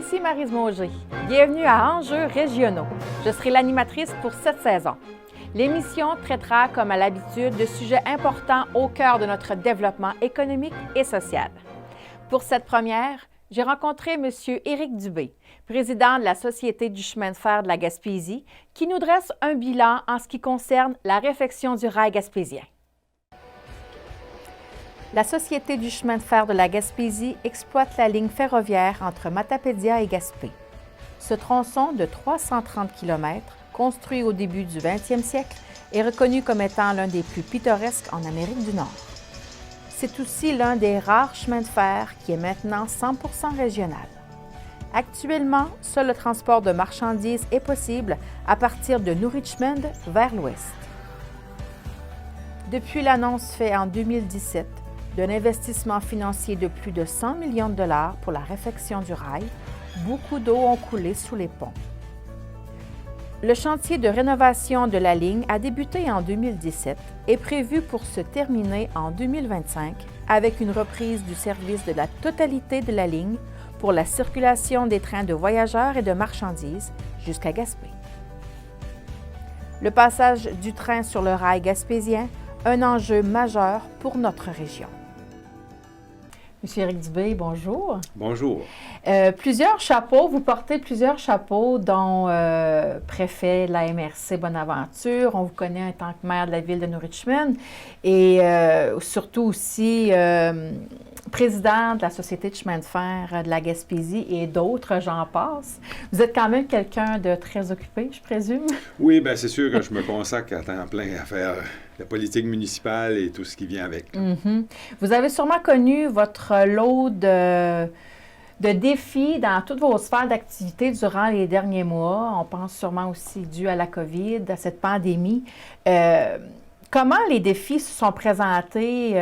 ici Maryse Mauger. Bienvenue à Enjeux régionaux. Je serai l'animatrice pour cette saison. L'émission traitera, comme à l'habitude, de sujets importants au cœur de notre développement économique et social. Pour cette première, j'ai rencontré M. Éric Dubé, président de la Société du chemin de fer de la Gaspésie, qui nous dresse un bilan en ce qui concerne la réfection du rail gaspésien. La Société du chemin de fer de la Gaspésie exploite la ligne ferroviaire entre Matapédia et Gaspé. Ce tronçon de 330 km, construit au début du 20e siècle, est reconnu comme étant l'un des plus pittoresques en Amérique du Nord. C'est aussi l'un des rares chemins de fer qui est maintenant 100% régional. Actuellement, seul le transport de marchandises est possible à partir de New Richmond vers l'ouest. Depuis l'annonce faite en 2017 d'un investissement financier de plus de 100 millions de dollars pour la réfection du rail, beaucoup d'eau ont coulé sous les ponts. Le chantier de rénovation de la ligne a débuté en 2017 et prévu pour se terminer en 2025 avec une reprise du service de la totalité de la ligne pour la circulation des trains de voyageurs et de marchandises jusqu'à Gaspé. Le passage du train sur le rail gaspésien, un enjeu majeur pour notre région. Monsieur Éric Dubé, bonjour. Bonjour. Plusieurs chapeaux, vous portez plusieurs chapeaux, dont préfet de la MRC Bonaventure. On vous connaît en tant que maire de la ville de New Richmond et surtout aussi président de la Société de chemin de fer de la Gaspésie et d'autres, j'en passe. Vous êtes quand même quelqu'un de très occupé, je présume? Oui, bien c'est sûr que je me consacre à temps plein à faire la politique municipale et tout ce qui vient avec. Mm-hmm. Vous avez sûrement connu votre lot de défis dans toutes vos sphères d'activité durant les derniers mois. On pense sûrement aussi dû à la COVID, à cette pandémie. Comment les défis se sont présentés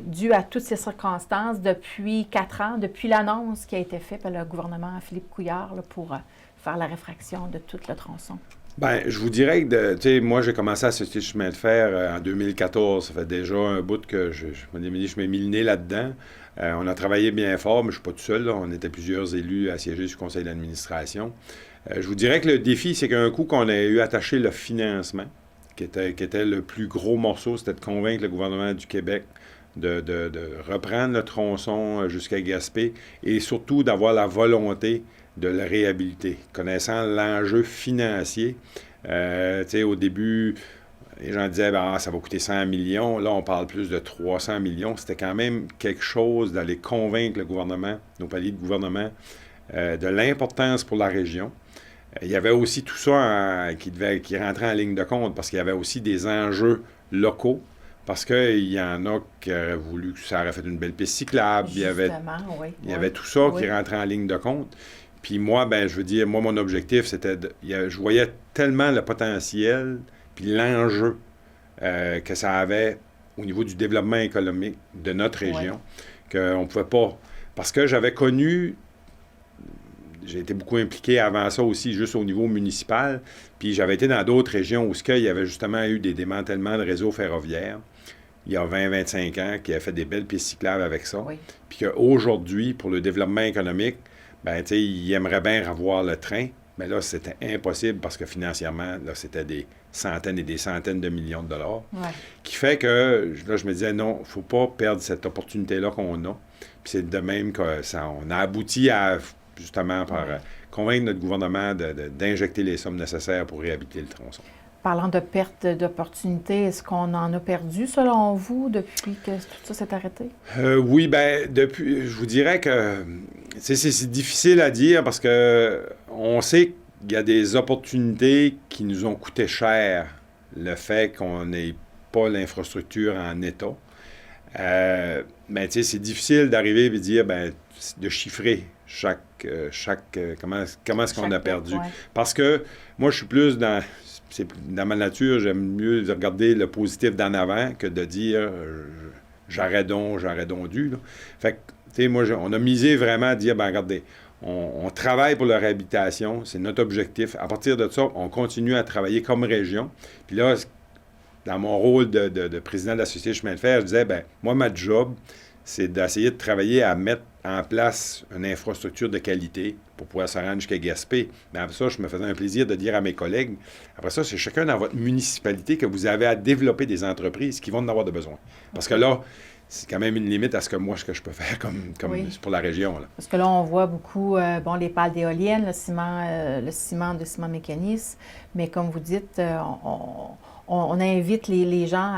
dû à toutes ces circonstances depuis 4 ans, depuis l'annonce qui a été faite par le gouvernement Philippe Couillard là, pour faire la réfraction de tout le tronçon? Bien, je vous dirais que, moi, j'ai commencé à Société de chemin de fer en 2014. Ça fait déjà un bout que je m'ai mis le nez là-dedans. On a travaillé bien fort, mais je ne suis pas tout seul. Là. On était plusieurs élus à siéger sur le conseil d'administration. Je vous dirais que le défi, c'est qu'un coup qu'on a eu attaché le financement, qui était le plus gros morceau, c'était de convaincre le gouvernement du Québec de reprendre le tronçon jusqu'à Gaspé et surtout d'avoir la volonté de le réhabiliter. Connaissant l'enjeu financier, au début, les gens disaient ça va coûter 100 millions. Là, on parle plus de 300 millions. C'était quand même quelque chose d'aller convaincre le gouvernement, nos paliers de gouvernement, de l'importance pour la région. Il y avait aussi tout ça qui rentrait en ligne de compte parce qu'il y avait aussi des enjeux locaux. Parce qu'il y en a qui auraient voulu que ça aurait fait une belle piste cyclable. Il y avait tout ça qui rentrait en ligne de compte. Puis moi, mon objectif, c'était je voyais tellement le potentiel puis l'enjeu que ça avait au niveau du développement économique de notre région qu'on ne pouvait pas... Parce que j'avais connu... J'ai été beaucoup impliqué avant ça aussi, juste au niveau municipal. Puis j'avais été dans d'autres régions où il y avait justement eu des démantèlements de réseaux ferroviaires il y a 20-25 ans, qui a fait des belles pistes cyclables avec ça. Oui. Puis qu'aujourd'hui, pour le développement économique, ils aimeraient bien revoir le train. Mais là, c'était impossible parce que financièrement, là, c'était des centaines et des centaines de millions de dollars. Ouais. Qui fait que, là, je me disais, non, il ne faut pas perdre cette opportunité-là qu'on a. Puis c'est de même qu'on a abouti à... justement par convaincre notre gouvernement d'injecter les sommes nécessaires pour réhabiliter le tronçon. Parlant de perte d'opportunités, est-ce qu'on en a perdu, selon vous, depuis que tout ça s'est arrêté? Oui, depuis, je vous dirais que c'est difficile à dire parce que on sait qu'il y a des opportunités qui nous ont coûté cher, le fait qu'on n'ait pas l'infrastructure en état. Mais c'est difficile d'arriver et de dire, de chiffrer comment est-ce qu'on a perdu. Ouais. Parce que moi, je suis plus dans ma nature, j'aime mieux de regarder le positif d'en avant que de dire j'aurais donc dû. Là. Fait que, moi, on a misé vraiment à dire, regardez, on travaille pour la réhabilitation, c'est notre objectif. À partir de ça, on continue à travailler comme région. Puis là, dans mon rôle de président de la Société de chemin de fer, je disais, moi, ma job, c'est d'essayer de travailler à mettre en place une infrastructure de qualité pour pouvoir se rendre jusqu'à Gaspé. Mais après ça, je me faisais un plaisir de dire à mes collègues, après ça, c'est chacun dans votre municipalité que vous avez à développer des entreprises qui vont en avoir de besoin. Parce que là, c'est quand même une limite à ce que je peux faire comme pour la région. Là. Parce que là, on voit beaucoup les pales d'éoliennes, le ciment de ciment mécanisme, mais comme vous dites, on invite les gens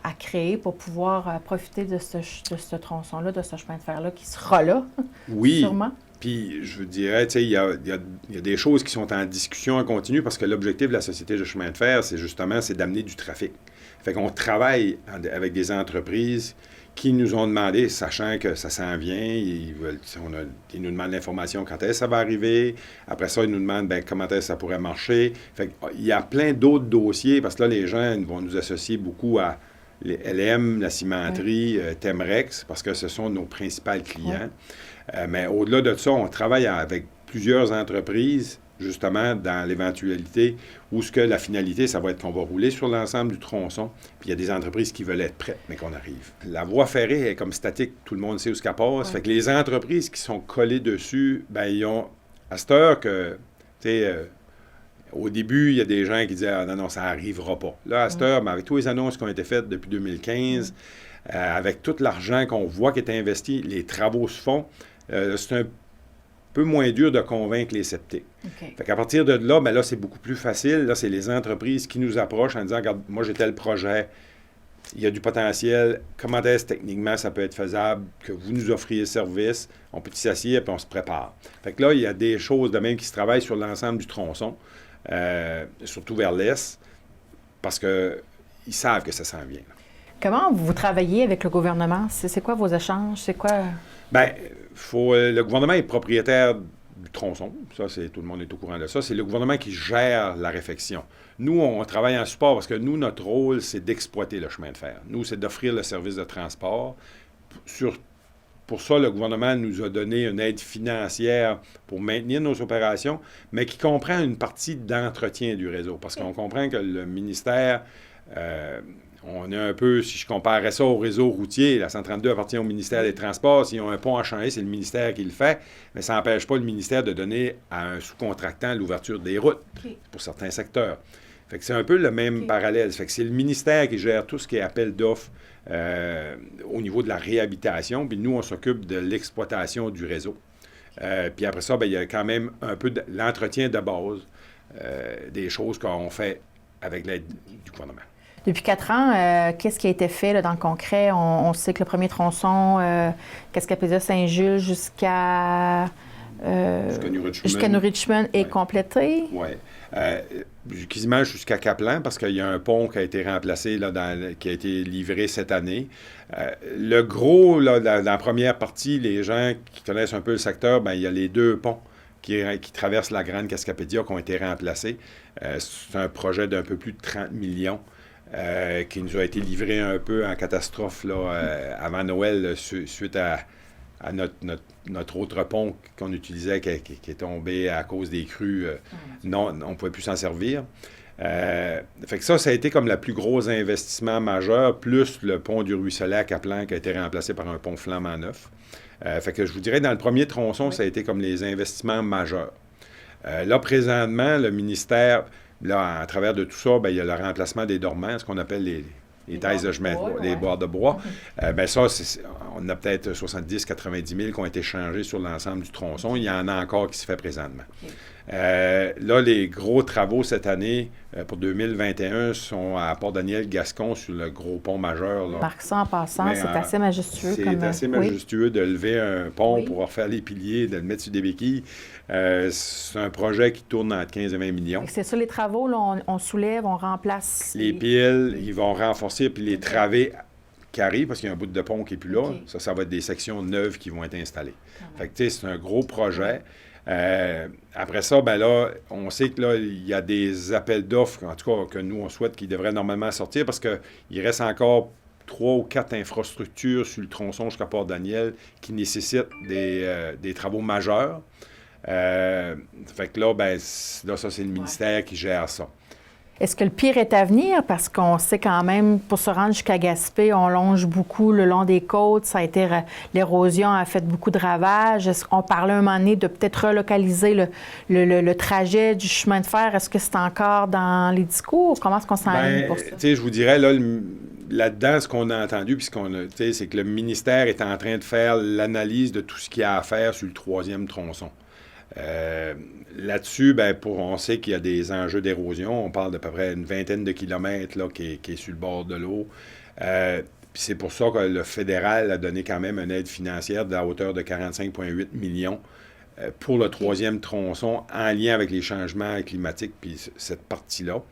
à créer pour pouvoir profiter de ce tronçon-là, de ce chemin de fer-là qui sera là, oui. Sûrement. Puis, je vous dirais, tu sais, il y a des choses qui sont en discussion en continu parce que l'objectif de la Société de chemin de fer, c'est d'amener du trafic. Fait qu'on travaille avec des entreprises qui nous ont demandé, sachant que ça s'en vient, ils nous demandent l'information quand est-ce que ça va arriver. Après ça, ils nous demandent comment est-ce que ça pourrait marcher. Fait qu'il y a plein d'autres dossiers, parce que là, les gens vont nous associer beaucoup à les LM, la cimenterie, Temrex, parce que ce sont nos principaux clients. Mais au-delà de ça, on travaille avec plusieurs entreprises, justement, dans l'éventualité où ce que la finalité, ça va être qu'on va rouler sur l'ensemble du tronçon, puis il y a des entreprises qui veulent être prêtes, mais qu'on arrive. La voie ferrée est comme statique, tout le monde sait où ce qu'elle passe. Fait que les entreprises qui sont collées dessus, ils ont, à cette heure que, tu sais, au début, il y a des gens qui disaient « Ah non, ça n'arrivera pas ». Là, à cette heure, avec tous les annonces qui ont été faites depuis 2015, avec tout l'argent qu'on voit qui est investi, les travaux se font, c'est un peu moins dur de convaincre les sceptiques. Fait qu'à partir de là, là, c'est beaucoup plus facile. Là, c'est les entreprises qui nous approchent en disant, regarde, moi, j'ai tel projet, il y a du potentiel, comment est-ce techniquement ça peut être faisable, que vous nous offriez le service, on peut s'assied et puis on se prépare. Fait que là, il y a des choses de même qui se travaillent sur l'ensemble du tronçon, surtout vers l'est, parce qu'ils savent que ça s'en vient. Comment vous travaillez avec le gouvernement? C'est quoi vos échanges? C'est quoi? Le gouvernement est propriétaire du tronçon. Ça, tout le monde est au courant de ça. C'est le gouvernement qui gère la réfection. Nous, on travaille en support parce que nous, notre rôle, c'est d'exploiter le chemin de fer. Nous, c'est d'offrir le service de transport. Pour ça, le gouvernement nous a donné une aide financière pour maintenir nos opérations, mais qui comprend une partie d'entretien du réseau. Parce qu'on comprend que le ministère... on est un peu, si je comparais ça au réseau routier, la 132 appartient au ministère des Transports. S'ils ont un pont à changer, c'est le ministère qui le fait, mais ça n'empêche pas le ministère de donner à un sous-contractant l'ouverture des routes pour certains secteurs. Fait que c'est un peu le même parallèle. Fait que c'est le ministère qui gère tout ce qui est appel d'offres au niveau de la réhabilitation, puis nous, on s'occupe de l'exploitation du réseau. Puis après ça, il y a quand même un peu de l'entretien de base des choses qu'on fait avec l'aide du gouvernement. Depuis 4 ans, qu'est-ce qui a été fait là, dans le concret? On sait que le premier tronçon, Cascapédia-Saint-Jules jusqu'à New Richmond est complété. Oui. Quasiment jusqu'à Caplan, parce qu'il y a un pont qui a été remplacé, là, qui a été livré cette année. Le gros, là, dans la première partie, les gens qui connaissent un peu le secteur, il y a les 2 ponts qui traversent la Grande Cascapédia qui ont été remplacés. C'est un projet d'un peu plus de 30 millions. Qui nous a été livré un peu en catastrophe là, avant Noël suite à notre autre pont qu'on utilisait qui est tombé à cause des crues. Non, on ne pouvait plus s'en servir. Fait que ça a été comme le plus gros investissement majeur, plus le pont du Ruisselet à Caplan qui a été remplacé par un pont flambant neuf. Fait que je vous dirais, dans le premier tronçon, ça a été comme les investissements majeurs. Là, présentement, le ministère... Là, à travers de tout ça, il y a le remplacement des dormants, ce qu'on appelle les tailles de chemin, les barres de bois. Ça, on a peut-être 70-90 000 qui ont été changés sur l'ensemble du tronçon. Il y en a encore qui se fait présentement. Là, les gros travaux cette année, pour 2021, sont à Port-Daniel-Gascon sur le gros pont majeur. Là. Marque ça en passant, c'est assez majestueux. C'est assez majestueux de lever un pont pour refaire les piliers, de le mettre sur des béquilles. C'est un projet qui tourne entre 15 et 20 millions. C'est ça, les travaux, là, on soulève, on remplace... Les piles, ils vont renforcer, puis les travées qui arrivent, parce qu'il y a un bout de pont qui n'est plus là. Ça va être des sections neuves qui vont être installées. Fait que, tu sais, c'est un gros projet. Après ça, là, on sait que là, il y a des appels d'offres, en tout cas, que nous, on souhaite qu'ils devraient normalement sortir parce qu'il reste encore 3 ou 4 infrastructures sur le tronçon jusqu'à Port-Daniel qui nécessitent des travaux majeurs. Fait que là, ça, c'est le ministère qui gère ça. Est-ce que le pire est à venir? Parce qu'on sait quand même, pour se rendre jusqu'à Gaspé, on longe beaucoup le long des côtes. L'érosion a fait beaucoup de ravages. Est-ce qu'on parlait un moment donné de peut-être relocaliser le trajet du chemin de fer? Est-ce que c'est encore dans les discours? Comment est-ce qu'on s'enligne pour ça? Je vous dirais, là-dedans, ce qu'on a entendu, puis c'est que le ministère est en train de faire l'analyse de tout ce qu'il y a à faire sur le 3e tronçon. Là-dessus, on sait qu'il y a des enjeux d'érosion. On parle d'à peu près une vingtaine de kilomètres là, qui est sur le bord de l'eau. Puis c'est pour ça que le fédéral a donné quand même une aide financière de la hauteur de 45,8 millions pour le 3e tronçon en lien avec les changements climatiques, puis cette partie-là.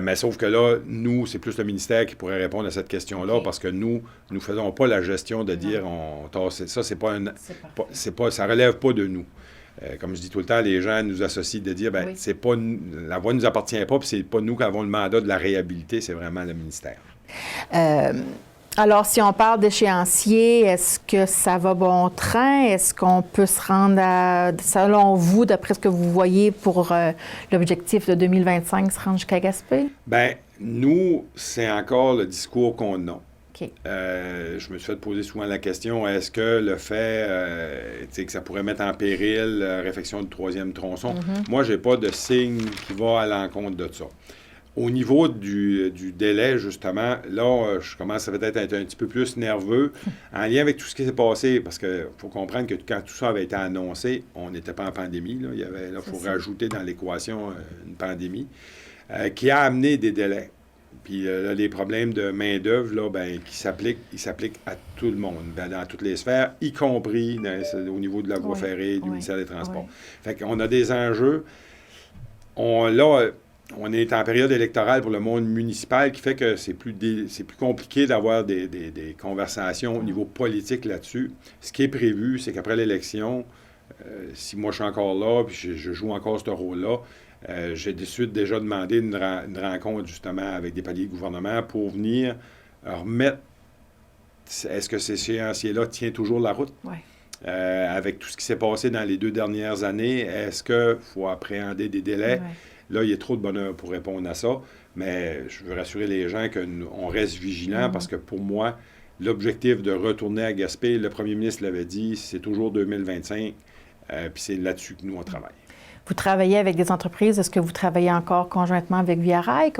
Mais sauf que là, nous, c'est plus le ministère qui pourrait répondre à cette question-là, parce que nous ne faisons pas la gestion de dire ça, ça relève pas de nous. Comme je dis tout le temps, les gens nous associent de dire c'est pas la voie ne nous appartient pas, puis c'est pas nous qui avons le mandat de la réhabiliter, c'est vraiment le ministère. Alors, si on parle d'échéancier, est-ce que ça va bon train? Est-ce qu'on peut se rendre selon vous, d'après ce que vous voyez pour l'objectif de 2025, se rendre jusqu'à Gaspé? Nous, c'est encore le discours qu'on a. Okay. Je me suis fait poser souvent la question, est-ce que le fait que ça pourrait mettre en péril la réfection du 3e tronçon? Moi, j'ai pas de signe qui va à l'encontre de ça. Au niveau du délai, justement, là, je commence à peut-être être un petit peu plus nerveux en lien avec tout ce qui s'est passé, parce qu'il faut comprendre que quand tout ça avait été annoncé, on n'était pas en pandémie. Il faut rajouter dans l'équation une pandémie qui a amené des délais. Puis là, les problèmes de main-d'œuvre, ils s'appliquent à tout le monde, dans toutes les sphères, y compris au niveau de la voie ferrée, du ministère des Transports. Fait qu'on a des enjeux. On est en période électorale pour le monde municipal qui fait que c'est plus compliqué d'avoir des conversations au niveau politique là-dessus. Ce qui est prévu, c'est qu'après l'élection, si moi je suis encore là, puis je joue encore ce rôle-là, j'ai déjà demandé une rencontre justement avec des paliers de gouvernement pour venir remettre, est-ce que ces échéanciers-là tient toujours la route? Oui. Avec tout ce qui s'est passé dans les 2 dernières années, est-ce qu'il faut appréhender des délais? Oui. Là, il y a trop de bonheur pour répondre à ça, mais je veux rassurer les gens qu'on reste vigilant parce que pour moi, l'objectif de retourner à Gaspé, le premier ministre l'avait dit, c'est toujours 2025, puis c'est là-dessus que nous, on travaille. Vous travaillez avec des entreprises. Est-ce que vous travaillez encore conjointement avec Via Rail?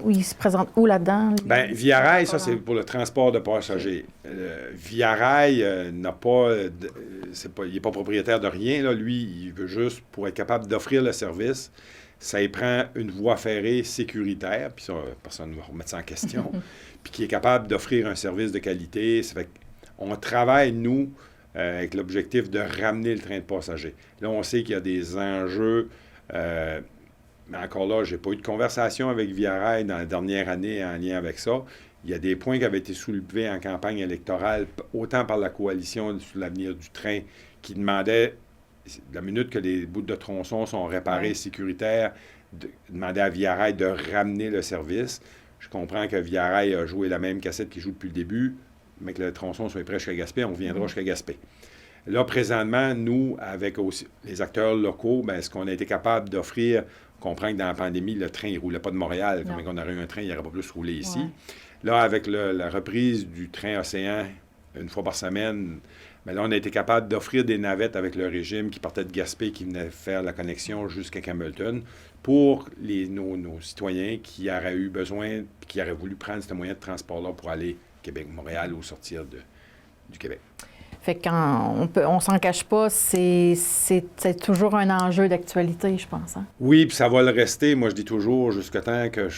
Il se présente où là-dedans? Via Rail, ça, c'est pour le transport de passagers. Via Rail il n'est pas propriétaire de rien. Là. Lui, il veut juste, pour être capable d'offrir le service, ça y prend une voie ferrée sécuritaire, puis ça, personne ne va remettre ça en question, puis qui est capable d'offrir un service de qualité. Ça fait qu'on travaille, nous, avec l'objectif de ramener le train de passagers. Là, on sait qu'il y a des enjeux, mais encore là, je n'ai pas eu de conversation avec Via Rail dans la dernière année en lien avec ça. Il y a des points qui avaient été soulevés en campagne électorale, autant par la coalition sur l'avenir du train, qui demandait, la minute que les bouts de tronçon sont réparés sécuritaires, demander à Via Rail de ramener le service. Je comprends que Via Rail a joué la même cassette qu'il joue depuis le début, mais que le tronçon soit prêt jusqu'à Gaspé, on viendra jusqu'à Gaspé. Là, présentement, nous, avec aussi les acteurs locaux, ce qu'on a été capable d'offrir, on comprend que dans la pandémie, le train ne roulait pas de Montréal. Comme on aurait eu un train, il n'aurait pas plus roulé ici. Ouais. Là, avec la reprise du train Océan, une fois par semaine, là, on a été capable d'offrir des navettes avec le régime qui partait de Gaspé, qui venait faire la connexion jusqu'à Campbellton, pour nos citoyens qui auraient eu besoin, qui auraient voulu prendre ce moyen de transport-là pour aller Québec-Montréal ou sortir du Québec. Fait qu'on s'en cache pas, c'est toujours un enjeu d'actualité, je pense. Hein? Oui, puis ça va le rester. Moi, je dis toujours, jusqu'à temps que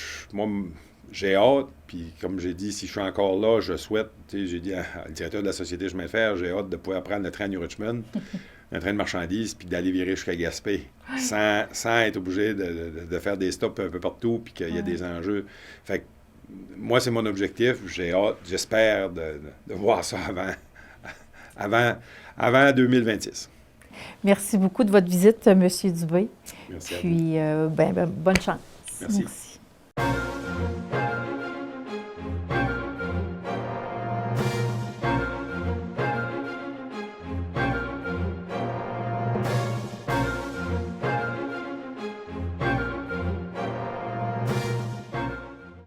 j'ai hâte, puis comme j'ai dit, si je suis encore là, je souhaite, j'ai dit au directeur de la Société Chemin de fer, j'ai hâte de pouvoir prendre le train à New Richmond, un train de marchandises, puis d'aller virer jusqu'à Gaspé, sans être obligé de faire des stops un peu partout, puis qu'il y a des enjeux. Fait que moi, c'est mon objectif. J'ai hâte, j'espère de voir ça avant 2026. Merci beaucoup de votre visite, M. Dubé. Merci à vous. Puis, bonne chance. Merci.